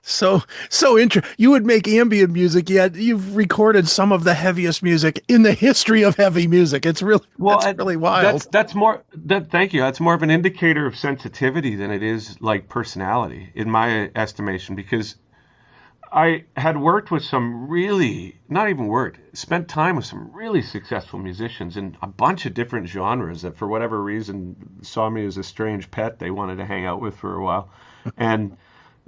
So you would make ambient music, yet you've recorded some of the heaviest music in the history of heavy music. Well, That's really wild. that's more that. Thank you. That's more of an indicator of sensitivity than it is like personality, in my estimation, because I had worked with some really, not even worked, spent time with some really successful musicians in a bunch of different genres that, for whatever reason, saw me as a strange pet they wanted to hang out with for a while. And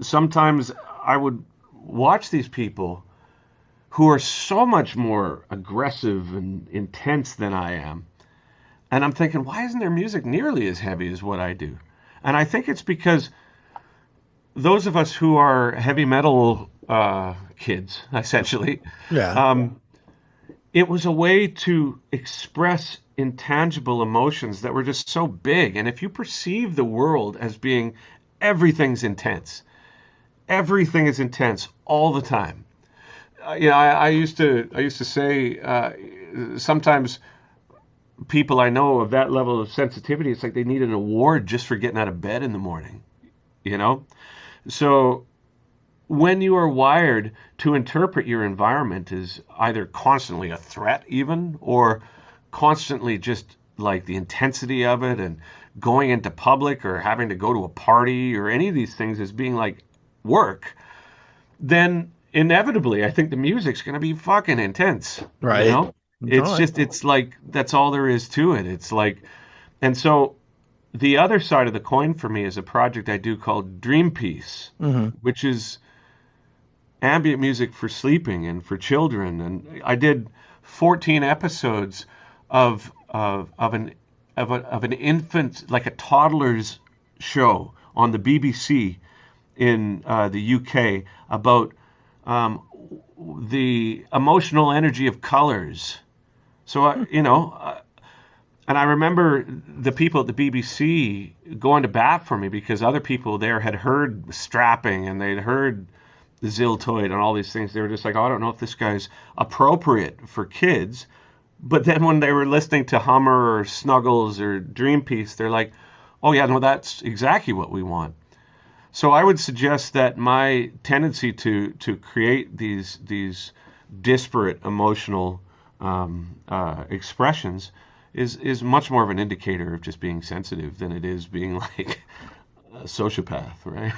sometimes I would watch these people who are so much more aggressive and intense than I am. And I'm thinking, why isn't their music nearly as heavy as what I do? And I think it's because those of us who are heavy metal kids, essentially, Yeah. um, it was a way to express intangible emotions that were just so big. And if you perceive the world as being everything's intense, everything is intense all the time. I used to say sometimes people I know of that level of sensitivity, it's like they need an award just for getting out of bed in the morning. You know, so when you are wired to interpret your environment as either constantly a threat, even, or constantly just like the intensity of it and going into public or having to go to a party or any of these things as being like work, then inevitably I think the music's going to be fucking intense, you Right. know? No, It's just, it's like, that's all there is to it. It's like, and so the other side of the coin for me is a project I do called Dream Piece, hmm which is ambient music for sleeping and for children. And I did 14 episodes of an infant, like a toddler's show on the BBC in the UK about um, the emotional energy of colors. So, and I remember the people at the BBC going to bat for me because other people there had heard strapping and they'd heard the Ziltoid and all these things. They were just like, oh, I don't know if this guy's appropriate for kids. But then when they were listening to Hummer or Snuggles or Dream Piece, they're like, oh, yeah, no, that's exactly what we want. So I would suggest that my tendency to create these disparate emotional expressions is much more of an indicator of just being sensitive than it is being like a sociopath, right?